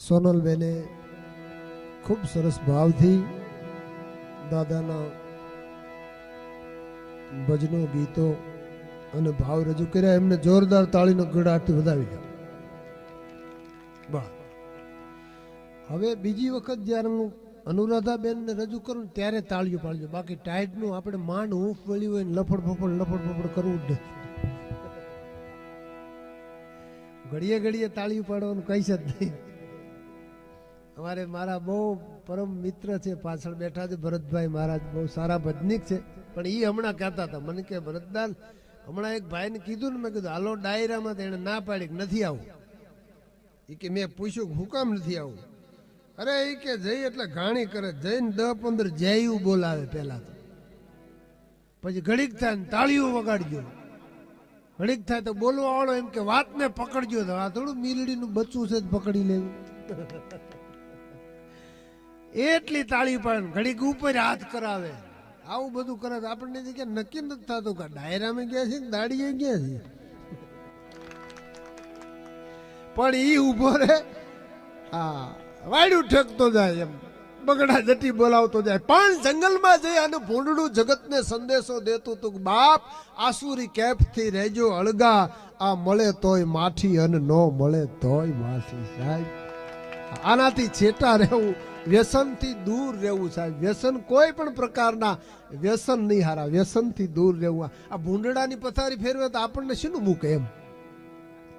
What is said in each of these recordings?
સોનલ બેને ખૂબ સરસ ભાવથી દાદાના ભજનો ગીતો અને ભાવ રજૂ કર્યા. એમને જોરદાર તાળીનો ગળાથી વધાવી દો. હવે બીજી વખત જ્યારે હું અનુરાધાબેનને રજૂ કરું ત્યારે તાળીઓ પાડજો. બાકી ટાઈટનું આપણે માંડ હૂંફ વળી હોય ને લફડ ફફડ કરવું જ નથી. ઘડીએ ઘડીએ તાળીઓ પાડવાનું કઈ જ નહીં. અમારે મારા બહુ પરમ મિત્ર છે, પાછળ બેઠા છે ભરતભાઈ મહારાજ, બહુ સારા ભજનીક છે. પણ એ હમણાં કહેતા હતા મને કે ભરતદાન હમણાં એક ભાઈને કીધું ને, મેં કીધું હાલો ડાયરામાં, એને ના પાડી કે નથી આવું. એ કે મેં પૂછ્યું હું કામ નથી આવું? અરે એ કે જઈ એટલે ઘાણી કરે, જઈને 10-15 જયું બોલાવે પેલા તો, પછી ઘડીક થાય ને તાળીઓ વગાડજો, ઘડીક થાય તો બોલવા વાળો એમ કે વાતને પકડજો. તો આ થોડું મીલડીનું બચ્ચું છે જ પકડી લેવું. એટલી તાળી પાડે, ઘડીક ઉપર હાથ કરાવે, આવું બધું કરે. આપણને કે નક્કી નથી થતું કે ડાયરામાં ગયા છે દાડીએ ગયા છે. પણ ઈ ઉભો રે, હા વાયડું ઠેકતો જાય, એમ બગડા જટી બોલાવતો જાય. પણ જંગલમાં જઈ અને ભૂંડડું જગતને સંદેશો દેતું હતું, બાપ આસુરી કેફથી રહેજો અળગા, આ મળે તોય માઠી અને નો મળે તોય માઠી. સાહેબ આનાથી છેટા રહેવું, વ્યસનથી દૂર રહેવું. સાહેબ વ્યસન કોઈ પણ પ્રકારના વ્યસન નહીં હારા, વ્યસનથી દૂર રહેવું. આ ભૂંડડાની પથારી ફેરવે તો આપણને શીનું મૂકે, એમ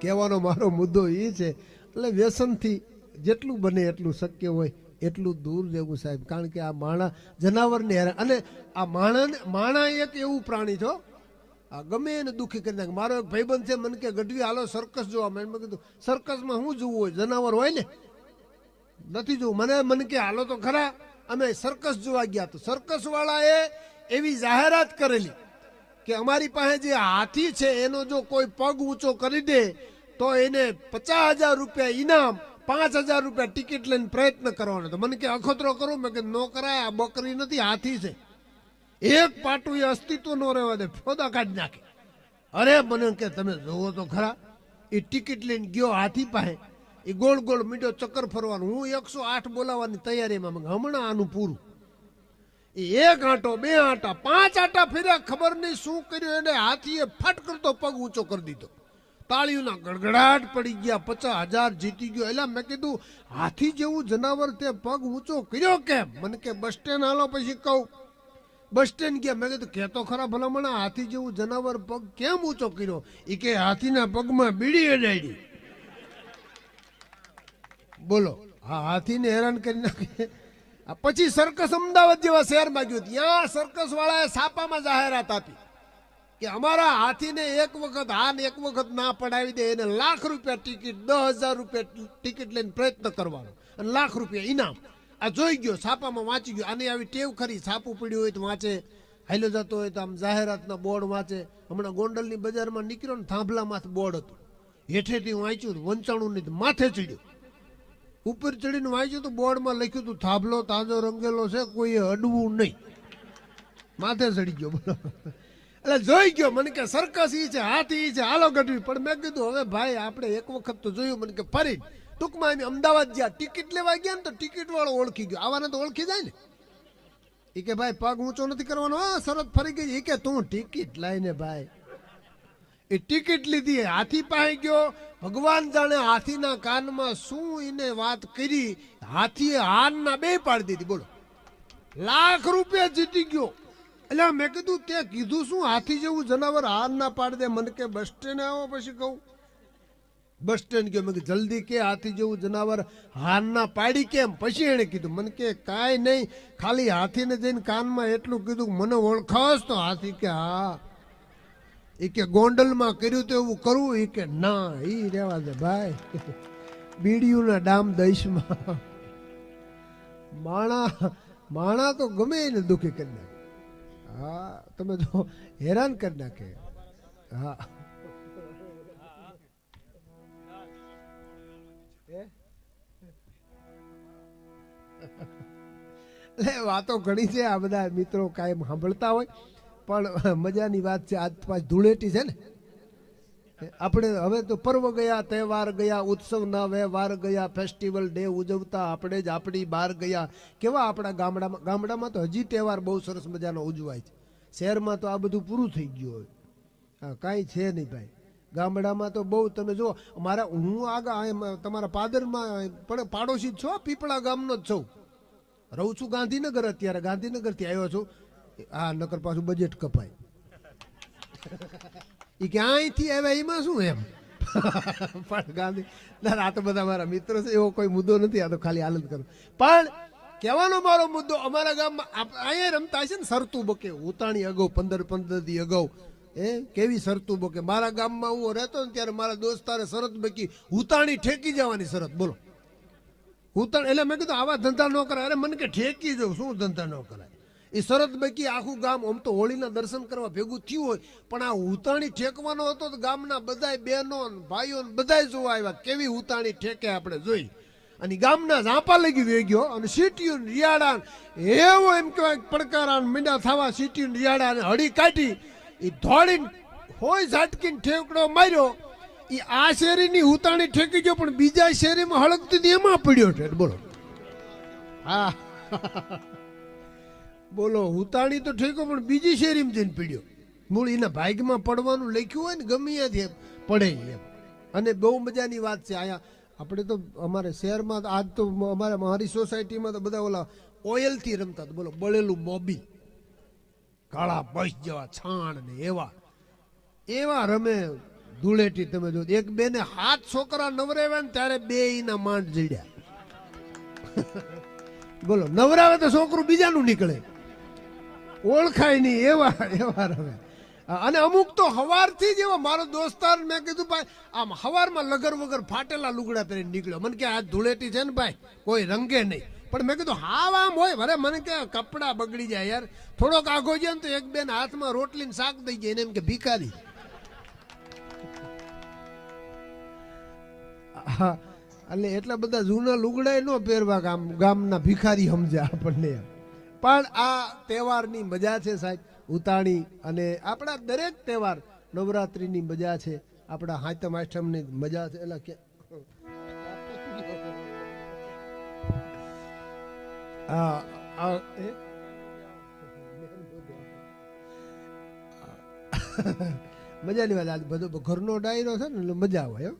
કહેવાનો મારો મુદ્દો એ છે. એટલે વ્યસનથી જેટલું બને એટલું શક્ય હોય એટલું દૂર રહેવું સાહેબ. કારણ કે આ માણા જનાવરને હેરાન, અને આ માણા એક એવું પ્રાણી છો, આ ગમે એને દુઃખી કરી નાખે. મારો એક ભાઈબંધ છે, મને કે ગઢવી હાલો સર્કસ જોવા. મેં કીધું સર્કસમાં શું જોવું હોય, જનાવર હોય ને, નથી જોવું. મને કે હાલો તો ખરા. અમે સર્કસ જોવા ગયા તો સર્કસ વાળાએ એવી જાહેરાત કરેલી કે અમારી પાસે જે હાથી છે એનો જો કોઈ પગ ઊંચો કરી દે તો એને 50,000 રૂપિયા ઇનામ, 5,000 રૂપિયા ટિકિટ લઈને પ્રયત્ન કરવાનો. તો મને કે અખતરો કરું. મેં કે નો કરાય, આ બકરી નથી હાથી છે. એક પાટું એ અસ્તિત્વ નો રહેવા દે, ફોદા કાઢી નાખે. અરે મને કે તમે જોવો તો ખરા. એ ટિકિટ લઈને ગયો હાથી પાસે, એ ગોળ ગોળ મીડો ચક્કર ફરવાનું. હું 108 બોલાવવાની તૈયારીમાં. હમણાં આનું પૂરું. એ 1 આંટો, 2 આંટા, 5 આંટા ફેર્યા, ખબર નહીં શું કર્યું એને. હાથીએ ફટ કરતો પગ ઊંચો કરી દીધો. તાળીઓના ગડગડાટ પડી ગયા. 50,000 જીતી ગયો. એટલે મેં કીધું હાથી જેવું જનાવર તે પગ ઊંચો કર્યો કેમ? મને કે બસ સ્ટેન્ડ હાલો પછી કહું. બસ સ્ટેન્ડ ગયા. મેં કીધું કહેતો ખરા ભલામણ, હાથી જેવું જનાવર પગ કેમ ઊંચો કર્યો? એ કે હાથીના પગમાં બીડી અડાડી. બોલો, હા હાથીને હેરાન કરી નાખે. પછી સર્કસ અમદાવાદ જેવા શહેરમાં ગયું. ત્યાં સર્કસ વાળાએ છાપામાં જાહેરાત આપી કે અમારા હાથીને એક વખત હા ને એક વખત ના પડાવી દે એને લાખ રૂપિયા ટિકિટ, 10,000 રૂપિયા ટિકિટ લઈને પ્રયત્ન કરવાનો અને લાખ રૂપિયા ઇનામ. આ જોઈ ગયો, છાપામાં વાંચી ગયો. આની આવી ટેવ ખરી, છાપું પડ્યું હોય તો વાંચે, હાલ્યો જતો હોય તો આમ જાહેરાતના બોર્ડ વાંચે. હમણાં ગોંડલની બજારમાં નીકળ્યો ને, થાંભલામાંથી બોર્ડ હતું, હેઠેથી વાંચ્યું, વંચાણું નહીં, માથે ચડ્યું. ઉપર ચડીને વાંચ્યું તો બોર્ડમાં લખ્યું હતું થાંભલો તાજો રંગેલો છે, કોઈએ અડવું નહીં. માથે ચડી ગયો. એટલે જોઈ ગયો. મને કે સર્કસ ઈ છે, હાથી ઈ છે, હાલો ગઢવી. પણ મેં કીધું હવે ભાઈ આપણે એક વખત તો જોયું. મને કે ફરી ટૂંકમાં એમ અમદાવાદ ગયા, ટિકિટ લેવા ગયા ને તો ટિકિટ વાળો ઓળખી ગયો. આવાને તો ઓળખી જાય ને. એ કે ભાઈ પગ ઊંચો નથી કરવાનો. હા શરત ફરી ગઈ. એ કે તું ટિકિટ લાઈને ભાઈ. એ ટિકિટ લીધી, હાથી પાસે ગયો. ભગવાન જાણે હાથીના કાનમાં શું એને વાત કરી. હાથીએ હારના 2 પાડી દીધી. બોલો, લાખ રૂપિયા જીતી ગયો. એટલે મેં કીધું તે કીધું શું, હાથી જેવું જનાવર હાર ના પાડી દે? મને કે બસ સ્ટેન્ડ આવો પછી કહું. બસ સ્ટેન્ડ ગયો. મેં કીધું જલ્દી કે હાથી જેવું જનાવર હાર ના પાડી કેમ? પછી એને કીધું. મને કે કાંઈ નહીં, ખાલી હાથીને જઈને કાનમાં એટલું કીધું, મને ઓળખાવશ તો? હાથી કે હા. એ કે ગોંડલમાં કર્યું તો એવું કરવું? એ કે ના, ઈ રેવા દે ભાઈ. બીડીયુના ડામ દઈશમાં માણા તો ગમે એને દુઃખી કરી નાખે. હા તમે તો હેરાન કરી નાખે. હા વાતો ઘણી છે. આ બધા મિત્રો કાયમ સાંભળતા હોય. પણ મજાની વાત છે, આજ પાછ ધૂળેટી છે ને, આપણે હવે તો પર્વ ગયા, તહેવાર ગયા, ઉત્સવના વ્યવહાર ગયા, ફેસ્ટિવલ ડે ઉજવતા આપણે જ આપણી બહાર ગયા. કેવા આપણા ગામડામાં તો હજી તહેવાર બહુ સરસ મજાનો ઉજવાય છે. શહેરમાં તો આ બધું પૂરું થઈ ગયું હોય. હા, કાંઈ છે નહીં ભાઈ. ગામડામાં તો બહુ તમે જો મારા હું આગળ તમારા પાદરમાં પણ પાડોશી જ છો, પીપળા ગામનો જ છું. રહું છું ગાંધીનગર, અત્યારે ગાંધીનગરથી આવ્યો છું. હા, નકર પાછું બજેટ કપાય. એ ક્યાંયથી આવ્યા એમાં શું એમ. પણ ગાંધી ના, આ તો બધા મારા મિત્રો છે, એવો કોઈ મુદ્દો નથી. આ તો ખાલી હાલત કરું. પણ કહેવાનો મારો મુદ્દો, અમારા ગામમાં અહીંયા રમતા છે ને સરતું બકે, ઉતાણી અગાઉ 15 દી અગાઉ કેવી શરતું બકે. મારા ગામમાં હું રહેતો ને ત્યારે મારા દોસ્તારે શરત બકી, ઉતાણી ઠેકી જવાની શરત. બોલો, ઉતાણ એટલે મેં કીધું આવા ધંધા ન કરાય. અરે મને કે ઠેકી જાઉં, શું ધંધા ન કરાય. એ શરત બકી આખું ગામ આમ તો હોળીના દર્શન કરવા ભેગું થયું હોય, પણ આ ઉતાણી ઠેકવાનો હતો તો ગામના બધાય બહેનો ભાઈઓ બધાય જોવા આવ્યા કેવી ઉતાણી ઠેકે આપણે જોઈ. અને ગામના ઝાંપા લગી વે ગયો અને સીટીયું રિયાડા એવો એમ કહેવાય પડકારા મીંડા થવા, સીટીયું રિયાડા અને હળી કાઢી એ દોડીને હોય ઝાટકીને ઠેકડો માર્યો. એ આ શેરીની ઉતાણી ઠેકી ગયો, પણ બીજા શેરીમાં હળગતી એમાં પડ્યો છે. બોલો, હા બોલો, ઉતાણી તો ઠેકો પણ બીજી શેરીમાં જઈને પડ્યો. મૂળ એના ભાગ્યમાં પડવાનું લખ્યું હોય ને ગમે ત્યાંથી પડે એમ. અને બહુ મજાની વાત છે. અહીંયા આપણે તો અમારે શહેરમાં આજ તો અમારે મારી સોસાયટીમાં તો બધા ઓલા ઓઇલથી રમતા. બોલો, બળેલું મોબી, કાળા બસ જેવા છાણ ને એવા રમે ધૂળેટી. તમે જો એક બેને 7 છોકરા નવરાવ્યા ને ત્યારે 2 એના માંડ જડ્યા. બોલો, નવરાવે તો છોકરું બીજાનું નીકળે, ઓળખાય નહીં એવા રમે. અને અમુક તો હવારથી જ એવા. મારો દોસ્તાર મેં કીધું ભાઈ આમ હવારમાં લગર વગર ફાટેલા લુગડા પહેરીને નીકળ્યો. મને કે આ ધૂળેટી છે ને ભાઈ કોઈ રંગે નહીં. પણ મેં કીધું હાવ આમ હોય ભરે, મને કે કપડાં બગડી જાય યાર. થોડોક આગો જાય ને તો એક બેન હાથમાં રોટલીને શાક દઈ જાય એને એમ કે ભિખારી. એટલે એટલા બધા જૂના લુગડા ન પહેરવા ગામના ભિખારી સમજ્યા આપણને. પણ આ તહેવારની મજા છે સાહેબ, ઉતાણી. અને આપણા દરેક તહેવાર, નવરાત્રિની મજા છે, આપણા હાતમ આઠમની મજા છે. એટલે કે મજાની વાત. આજ બધો ઘરનો ડાયરો છે ને એટલે મજા હોય,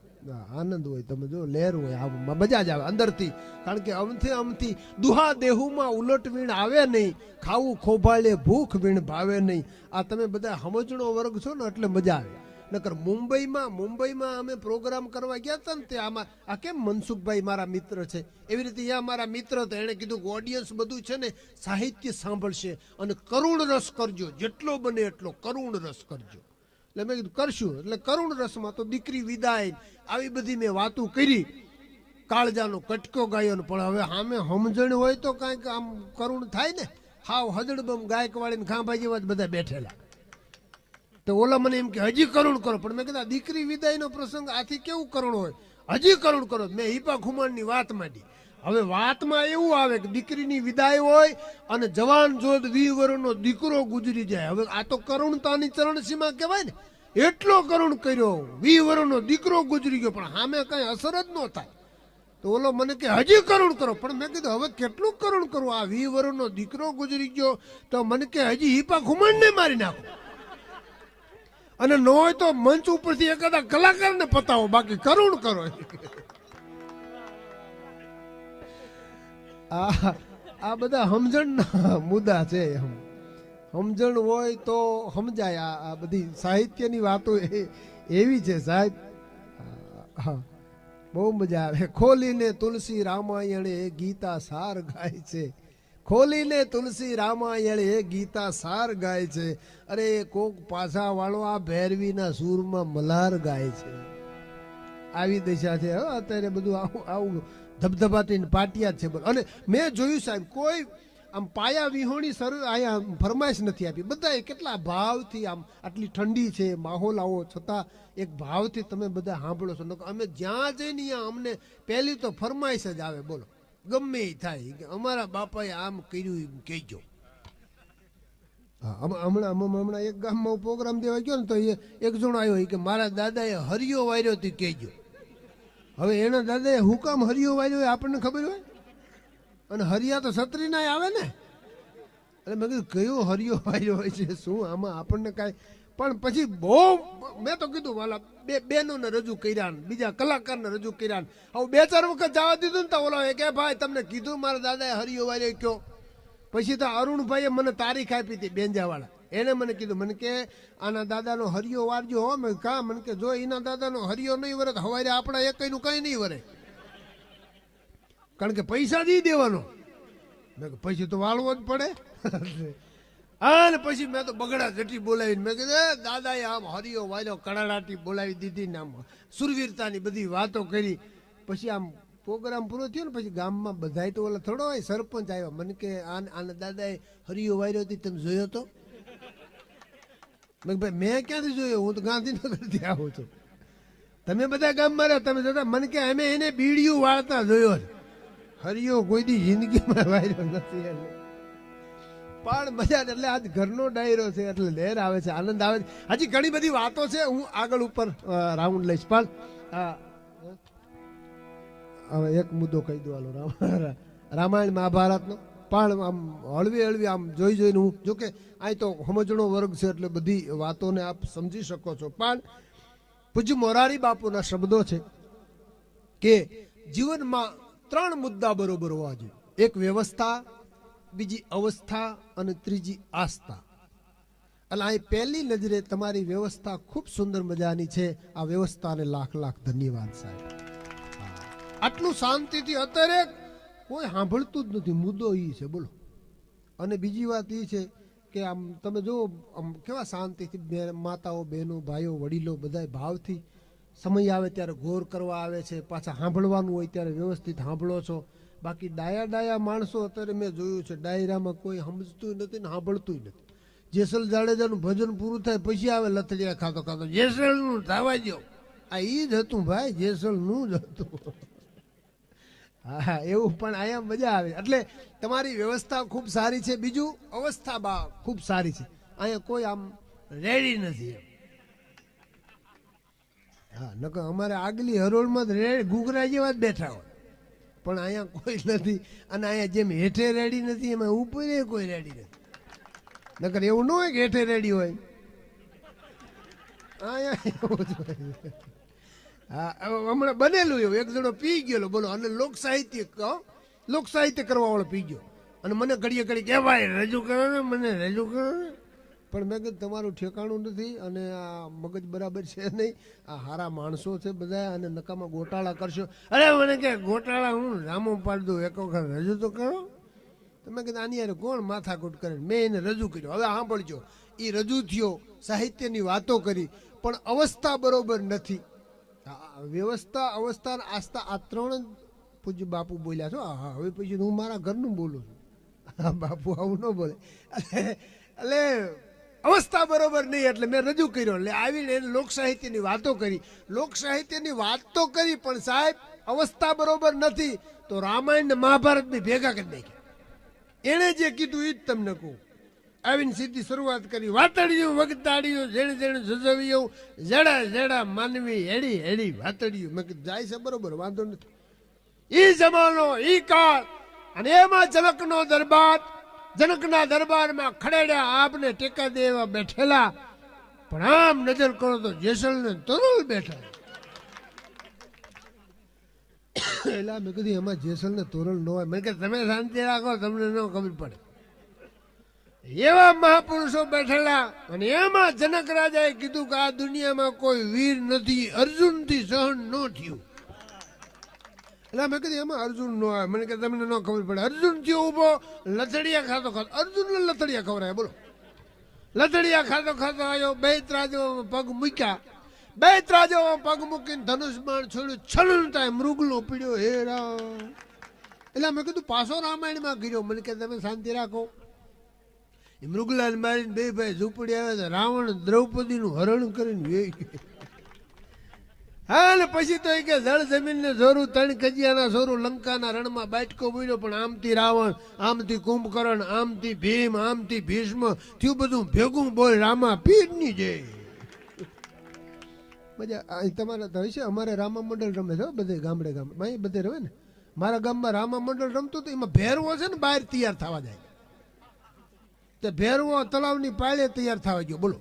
આનંદ હોય. તમે જો લહેર હોય, આમાં મજા જ આવે અંદરથી. કારણ કે અમથી દુહા દેહુમાં ઉલટવીણ આવે નહીં, ખાવું ખોભાળે ભૂખ વીણ ભાવે નહીં. આ તમે બધા સમજણો વર્ગ છો ને એટલે મજા આવે. નકર મુંબઈમાં અમે પ્રોગ્રામ કરવા ગયા હતા ને તે આમાં આ કેમ મનસુખભાઈ મારા મિત્ર છે એવી રીતે અહીંયા મારા મિત્ર હતા. એણે કીધું કે ઓડિયન્સ બધું છે ને સાહિત્ય સાંભળશે અને કરુણ રસ કરજો, જેટલો બને એટલો કરુણ રસ કરજો. એટલે મેં કીધું કરશું. એટલે કરુણ રસમાં તો દીકરી વિદાય આવી બધી મેં વાતો કરી, કાળજાનો કટકો ગાયો. પણ હવે સામે સમજણ હોય તો કાંઈક આમ કરુણ થાય ને. હાવ હજડબમ ગાયકવાડીને ખાંભા જેવા જ બધા બેઠેલા. તો ઓલા મને એમ કે હજી કરુણ કરો. પણ મેં કીધું દીકરી વિદાયનો પ્રસંગ આથી કેવું કરુણ હોય, હજી કરુણ કરો. મેં હિપા ખુમાણની વાત માંડી. હવે વાતમાં એવું આવે કે દીકરીની વિદાય હોય અને જવાન જોધ 20 વર્ષનો દીકરો ગુજરી જાય. હવે આ તો કરુણતાની ચરણસીમા કહેવાય ને. એટલો કરુણ કર્યો, 20 વર્ષનો દીકરો ગુજરી ગયો, પણ સામે કઈ અસર જ ન થાય. તો ઓલો મને કે હજી કરુણ કરો. પણ મેં કીધું હવે કેટલું કરુણ કરવું, આ 20 વર્ષનો દીકરો ગુજરી ગયો તો મને કે હજી હિપા ખુમાણને મારી નાખો. અને ન હોય તો મંચ ઉપરથી એકાદા કલાકારને પતાવો, બાકી કરુણ કરો. આ બધા સમજણના મુદ્દા છે. સમજણ હોય તો સમજાય. આ બધી સાહિત્યની વાતો એવી છે સાહેબ. બહુ મજા આવે. ખોલીને તુલસી રામાયણે ગીતા સાર ગાય છે, ખોલીને તુલસી રામાયણે ગીતા સાર ગાય છે. અરે કોક પાછા વાળો આ ભૈરવીના સૂરમાં મલ્હાર ગાય છે. આવી દશા છે અત્યારે. બધું આવું ધબધબાટી પાટિયા છે. અને મેં જોયું સાહેબ કોઈ આમ પાયા વિહોણી અહીંયા ફરમાઈશ નથી આપી. બધા કેટલા ભાવથી આમ, આટલી ઠંડી છે માહોલ આવો છતાં એક ભાવથી તમે બધા સાંભળો છો. અમે જ્યાં જઈને ત્યાં અમને પહેલી તો ફરમાઈશ જ આવે. બોલો, ગમે એ થાય કે અમારા બાપાએ આમ કર્યું એમ કહેજો. હમણાં એક ગામમાં પ્રોગ્રામ દેવા ગયો ને તો એક જણો આવ્યો કે મારા દાદાએ હરિયો વાર્યો તી કહેજો. હવે એના દાદાએ હું કામ હરિયો વાર્યો હોય આપણને ખબર હોય, અને હરિયા તો છત્રીના આવે ને. એટલે મેં કીધું કયો હરિયો વાર્યો હોય છે શું આમાં આપણને કાંઈ. પણ પછી બહુ મેં તો કીધું વાલા બેનોને રજૂ કર્યા ને બીજા કલાકારને રજૂ કર્યા ને હવે 2-4 વખત જવા દીધું ને તો ઓલો કે ભાઈ તમને કીધું મારા દાદાએ હરિયો વાર્યો કયો. પછી તો અરુણભાઈએ મને તારીખ આપી હતી બેંજાવાળા, એને મને કીધું મને કે આના દાદાનો હરિયો વારજો હો. મેં કા મને કે જો એના દાદાનો હરિયો નહીં વરે હવારે આપણા એકનું કંઈ નહીં વરે, કારણ કે પૈસા દઈ દેવાનો. મેં કે પછી તો વાળવો જ પડે. અને પછી મેં તો બગડા જટી બોલાવીને મેં કીધું દાદાએ આમ હરિયો વાર્યો કડાડાટી બોલાવી દીધી ને આમ સુરવીરતાની બધી વાતો કરી. પછી આમ પ્રોગ્રામ પૂરો થયો ને પછી ગામમાં બધાય તો ઓલા થોડો હોય સરપંચ આવ્યા. મને કે આના દાદાએ હરિયો વાર્યો હતી તમે જોયો તો? મેં ભાઈ મેં ક્યાંથી જોયો, હું તો ગાંધીનગરથી આવું છું. તમે બધા ગામમાં રહ્યો તમે જોતા? મને કે અમે એને બીડીયું વાળતા જોયો, હરિયો કોઈ દી જિંદગીમાં વાર્યો નથી. પણ મજા એટલે આજ ઘરનો ડાયરો છે એટલે લહેર આવે છે, આનંદ આવે છે. હજી ઘણી બધી વાતો છે, હું આગળ ઉપર રાઉન્ડ લઈશ. પણ હવે એક મુદ્દો કહી દો હાલો, રામાયણ મહાભારતનો. પણ આમ હળવી હળવી આમ જોઈ જોઈને હું જોકે અહીં તો સમજણો વર્ગ છે એટલે બધી વાતોને આપ સમજી શકો છો. પણ પૂજ્ય મોરારી બાપુના શબ્દો છે કે જીવનમાં 3 મુદ્દા બરોબર હોવા જોઈએ. એક વ્યવસ્થા, બીજી અવસ્થા અને ત્રીજી આસ્થા. એટલે અહીં પહેલી નજરે તમારી વ્યવસ્થા ખૂબ સુંદર મજાની છે. આ વ્યવસ્થાને લાખ લાખ ધન્યવાદ સાહેબ. આટલું શાંતિથી અત્યારે કોઈ સાંભળતું જ નથી, મુદ્દો એ છે બોલો. અને બીજી વાત એ છે કે આમ તમે જો આમ કેવા શાંતિથી માતાઓ બહેનો ભાઈઓ વડીલો બધા ભાવથી સમય આવે ત્યારે ગોર કરવા આવે છે, પાછા સાંભળવાનું હોય ત્યારે વ્યવસ્થિત સાંભળો છો. બાકી ડાયા માણસો અત્યારે મેં જોયું છે ડાયરામાં કોઈ સમજતું નથી ને સાંભળતું નથી. જેસલ જાડેજાનું ભજન પૂરું થાય પછી આવે લથડિયા ખાતો ખાતો જેસલનું થવા દો. આ ઈ જ હતું ભાઈ, જેસલનું જ હતું. હા એવું પણ અહીંયા મજા આવે. એટલે તમારી વ્યવસ્થા ખૂબ સારી છે. બીજું અવસ્થા બા ખૂબ સારી છે. અહીંયા કોઈ આમ રેડી નથી. હા નકર અમારે આગલી હરોળમાં ઘૂઘરા જેવા જ બેઠા હોય, પણ અહીંયા કોઈ નથી. અને અહીંયા જેમ હેઠે રેડી નથી એમાં ઉપર કોઈ રેડી નથી. નકર એવું ન હોય કે હેઠે રેડી હોય, અહીંયા એવું જ હોય. હા હમણાં બનેલું એવું એક જણો પી ગયેલો બોલો, અને લોક સાહિત્ય કરવા વાળો પી ગયો. અને મને ઘડીએ ઘડી કહેવાય રજૂ કરો ને, મને રજૂ કરો ને. પણ મેં કીધું તમારું ઠેકાણું નથી અને આ મગજ બરાબર છે નહીં. આ હારા માણસો છે બધા અને નકામાં ગોટાળા કરશો. અરે મને કે ગોટાળા હું રામો પાડી દઉં, એક વખત રજૂ તો કરો. તમે કીધું આની યાર કોણ માથાકૂટ કરે. મેં એને રજૂ કર્યો. હવે સાંભળજો, એ રજૂ થયો, સાહિત્યની વાતો કરી, પણ અવસ્થા બરોબર નથી. વ્યવસ્થા, અવસ્થા, આસ્થા આ 3 જ પૂજ્ય બાપુ બોલ્યા છો. હા હવે પછી હું મારા ઘરનું બોલું છું. બાપુ આવું ન બોલે. એટલે અવસ્થા બરોબર નહીં એટલે મેં રજૂ કર્યો. એટલે આવીને એને લોક સાહિત્યની વાતો કરી. લોક સાહિત્યની વાત તો કરી પણ સાહેબ અવસ્થા બરોબર નથી તો રામાયણ ને મહાભારત ની ભેગા કરી નાખ્યા. એણે જે કીધું એ જ તમને કહું. આવીને સીધી શરૂઆત કરી. વાતડિયું વગતાડિયું જેણે જેણે જજવ્યું, જડા જડા માનવી હેડી હેડી વાતડિયું. મેં કીધું જાય છે બરોબર, વાંધો નથી. ઈ જમાનો ઈ કાળ અને એમાં જનકનો દરબાર, જનકના દરબારમાં ખડેડા આપને ટેકા દેવા બેઠેલા. પણ આમ નજર કરો તો જેસલ ને તોરલ બેઠા. એટલે મેં કીધું એમાં જેસલ ને તોરલ ન હોય. મેં કે તમે શાંતિ રાખો, તમને ન ખબર પડે. એવા મહાપુરુષો બેઠેલા અને એમાં જનક રાજાએ કીધું કે આ દુનિયામાં કોઈ વીર નથી, અર્જુન થી સહન ન થયું. એટલે મેં કીધું એમાં અર્જુન નો આવે. મને કે તમને ન ખબર પડે. અર્જુન થયો ઉભો, લથડિયા ખાતો ખાતો. અર્જુન ને લથડિયા ખવડાય બોલો. લથડિયા ખાતો ખાતો આવ્યો, 2 ત્રાજવામાં પગ મૂક્યા. 2 ત્રાજવામાં પગ મૂકીને ધનુષ બાણ છોડ્યું, છલન થાય મૃગલો પીડ્યો. હે રામ. એટલે મેં કીધું પાછો રામાયણમાં ગયો. મને કે તમે શાંતિ રાખો. મૃગલાલ મારીને 2 ભાઈ ઝૂંપડી આવે તો રાવણ દ્રૌપદીનું હરણ કરીને વેઈ ગયો. હા ને પછી તો એ કે જળ જમીન ને જોરું, ત્રણ કજિયાના જોરું, લંકાના રણમાં બાટકો બોલ્યો, પણ આમથી રાવણ, આમથી કુંભકર્ણ, આમથી ભીમ, આમથી ભીષ્મ થયું બધું ભેગું બોલ રામા પીરની જય. મજા તમારા તો હશે. અમારે રામા મંડળ રમે છે બધે ગામડે ગામડે બધે રમે ને. મારા ગામમાં રામા મંડળ રમતું હતું. એમાં ભેરવો છે ને બહાર તૈયાર થવા જાય, તે ભેરવો તળાવની પાળે તૈયાર થવા ગયો બોલો.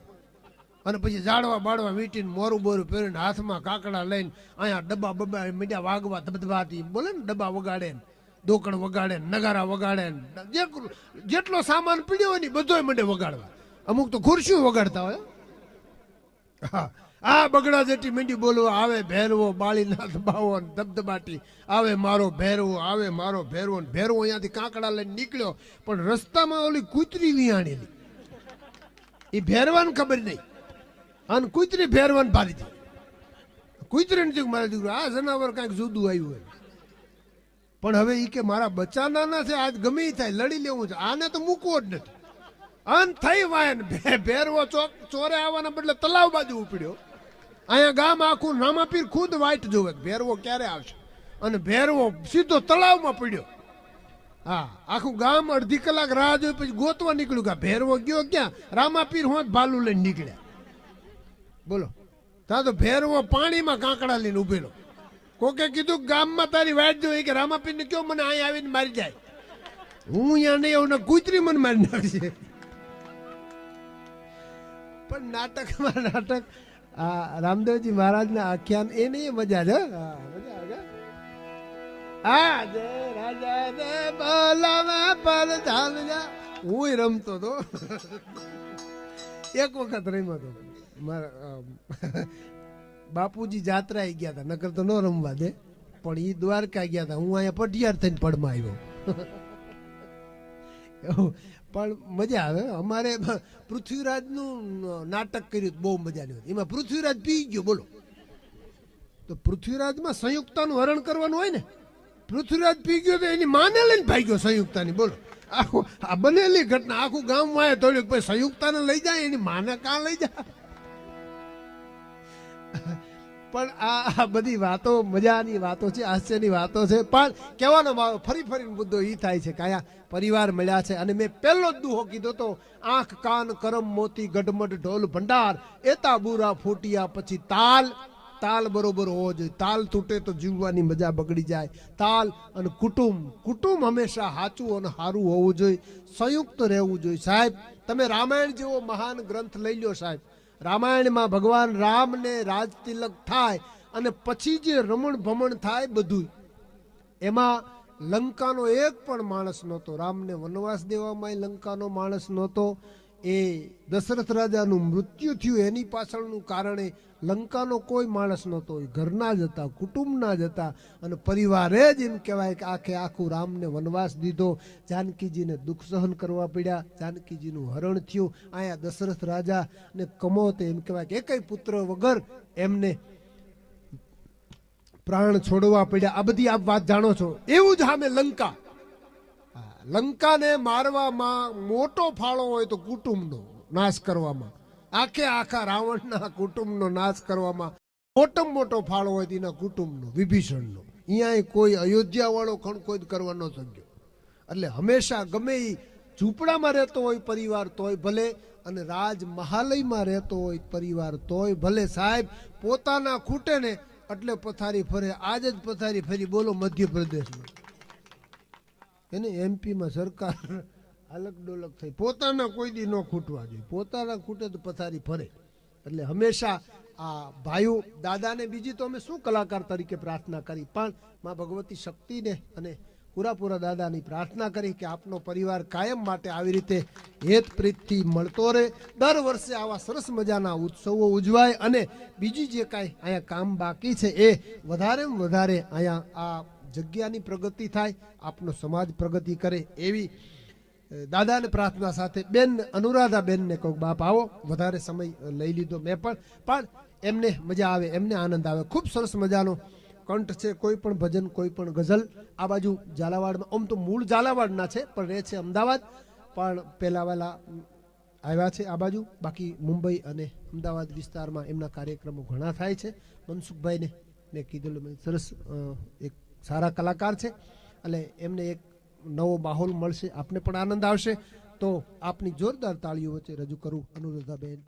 અને પછી ઝાડવા બાળવા વીટીને મોરું બોરું પહેરીને હાથમાં કાકડા લઈને અહીંયા ડબ્બા બબ્બા મીડિયા વાગવા ધબધબાતી બોલે ને, ડબ્બા વગાડે ને, દોકણ વગાડે ને, નગારા વગાડે ને, જેટલો સામાન પીડ્યો હોય ને બધોય મંડે વગાડવા. અમુક તો ખુરશીઓ વગાડતા હોય. હા, આ બગડા જેટી મીંડી બોલવા આવે ભેરવો, બાળીનાથ બાવો ધબધબાટી આવે મારો ભેરવો, આવે મારો ભેરવો. ભેરવો અહીંયાથી કાકડા લઈને નીકળ્યો, પણ રસ્તામાં ઓલી કૂતરી વિહાણેલી, એ ભેરવાને ખબર નહીં, અને કૂતરી ભેરવાને ભારી હતી. કૂતરી નથી મારા દીકરો આ જનાવર કાંઈક જુદું આવ્યું હોય, પણ હવે એ કે મારા બચ્ચા નાના છે, આજ ગમે થાય લડી લેવું છે, આને તો મૂકવો જ નથી. અન થઈ વાય ભેરવો ચોરે આવવાના બદલે તલાવ બાજુ ઉપડ્યો. અહીંયા ગામ આખું રામાપીર ખુદ વાઈટ જોવે ભેરવો ક્યારે આવશે, અને ભેરવો સીધો તળાવમાં પડ્યો. હા, આખું ગામ અડધી કલાક રાહ જોઈ પછી ગોતવા નીકળ્યું કે ભેરવો ગયો ક્યાં. રામાપીર હોત ભાલું લઈને નીકળ્યા બોલો. ત્યાં તો ભેરવો પાણીમાં કાંકડા લઈને ઉભેલો. કોકે કીધું ગામમાં તારી વાઈટ જોઈ કે રામાપીર ને કયો મને અહીંયા આવીને મારી જાય, હું અહીંયા નહીં આવું ને કૂતરી મને મારી નાખશે. પણ નાટકમાં નાટક આ રામદેવજી મહારાજના આખ્યાન એ નહીં મજા છે. મજા આવે. આ જય રાજા ને બોલાવા પર ચાલજા, હું રમતો હતો એક વખત રમ્યો હતો. મારા બાપુજી જાત્રા ગયા હતા, નકર તો ન રમવા દે, પણ એ દ્વારકા ગયા હતા, હું અહીંયા પટિયાર થઈને પડમાં આવ્યો. પણ મજા આવે. અમારે પૃથ્વીરાજનું નાટક કર્યું બહુ મજાનું હતું. એમાં પૃથ્વીરાજ પી ગયો બોલો. તો પૃથ્વીરાજમાં સંયુક્તાનું હરણ કરવાનું હોય ને, પૃથ્વીરાજ પી ગયો તો એની માને લઈને ભાગ્યો સંયુક્તાની બોલો. આખું આ બનેલી ઘટના આખું ગામ વાય તોડ્યું, પછી સંયુક્તાને લઈ જાય એની માને કાં લઈ જાય. પણ આ બધી વાતો મજાની વાતો છે, હાસ્યની વાતો છે. પણ કહેવાનો ફરી મુદ્દો એ થાય છે કે અહીંયા પરિવાર મળ્યા છે. અને મેં પહેલો જ દુહો કીધો તો, આંખ કાન કરમ મોતી ગઢમઢ ઢોલ ભંડાર એતા બુરા ફૂટિયા પછી તાલ. તાલ બરોબર હોવો જોઈએ, તાલ તૂટે તો જીવવાની મજા બગડી જાય. તાલ અને કુટુંબ હંમેશા સાચું અને સારું હોવું જોઈએ, સંયુક્ત રહેવું જોઈએ. સાહેબ તમે રામાયણ જેવો મહાન ગ્રંથ લઈ લો સાહેબ. રામાયણમાં ભગવાન રામને રાજ તિલક થાય અને પછી જે રમણ ભમણ થાય બધું, એમાં લંકાનો એક પણ માણસ નહોતો. રામને વનવાસ દેવામાં લંકાનો માણસ નહોતો. એ દશરથ રાજાનું મૃત્યુ થયું એની પાછળનું કારણે લંકાનો કોઈ માણસ નહોતો. એ ઘરના જ હતા, કુટુંબના જ હતા, અને પરિવારે જ એમ કહેવાય કે આખે આખું રામને વનવાસ દીધો. જાનકીજીને દુઃખ સહન કરવા પડ્યા, જાનકીજીનું હરણ થયું. અહીંયા દશરથ રાજાને કમોતે એમ કહેવાય કે એકય પુત્ર વગર એમને પ્રાણ છોડવા પડ્યા. આ બધી આપ વાત જાણો છો. એવું જ સામે લંકા, લંકાને મારવામાં મોટો ફાળો હોય તો કુટુંબનો નાશ કરવામાં, આખે આખા રાવણના કુટુંબનો નાશ કરવામાં મોટામાં મોટો ફાળો હોય તેના કુટુંબનો, વિભીષણનો. અહીંયા કોઈ અયોધ્યા વાળો ખણખોદ કરવા ન સક્યો. એટલે હંમેશા ગમે એ ઝૂંપડામાં રહેતો હોય પરિવાર તોય ભલે, અને રાજ મહાલયમાં રહેતો હોય પરિવાર તોય ભલે. સાહેબ પોતાના ખૂટે ને એટલે પથારી ફરે. આજ જ પથારી ફરી બોલો મધ્યપ્રદેશમાં, એને એમપીમાં સરકાર અલગ ડોલક થઈ. પોતાના કોઈ દી ન ખૂટવા જોઈએ, પોતાના ખૂટે તો પથારી ફરે. એટલે હંમેશા આ ભાઈઓ દાદાને બીજી તો અમે શું કલાકાર તરીકે પ્રાર્થના કરી, પણ માં ભગવતી શક્તિને અને પૂરા દાદાની પ્રાર્થના કરી કે આપનો પરિવાર કાયમ માટે આવી રીતે હેત પ્રીતથી મળતો રહે. દર વર્ષે આવા સરસ મજાના ઉત્સવો ઉજવાય, અને બીજી જે કાંઈ અહીંયા કામ બાકી છે એ વધારેમાં વધારે અહીંયા આ જગ્યાની પ્રગતિ થાય, આપનો સમાજ પ્રગતિ કરે, એવી દાદાને પ્રાર્થના સાથે બેન અનુરાધાબેનને કહું બાપ આવો. વધારે સમય લઈ લીધો મેં, પણ એમને મજા આવે, એમને આનંદ આવે. ખૂબ સરસ મજાનો કંઠ છે. કોઈ પણ ભજન, કોઈ પણ ગઝલ. આ બાજુ ઝાલાવાડમાં, આમ તો મૂળ ઝાલાવાડના છે પણ રહે છે અમદાવાદ, પણ પહેલા વહેલા આવ્યા છે આ બાજુ. બાકી મુંબઈ અને અમદાવાદ વિસ્તારમાં એમના કાર્યક્રમો ઘણા થાય છે. મનસુખભાઈને મેં કીધેલું સરસ એક સારા કલાકાર છે એટલે એમને એક નવો માહોલ મળશે, આપને પણ આનંદ આવશે. તો આપની જોરદાર તાળીઓ વચ્ચે રજૂ કરું અનુરાધાબેન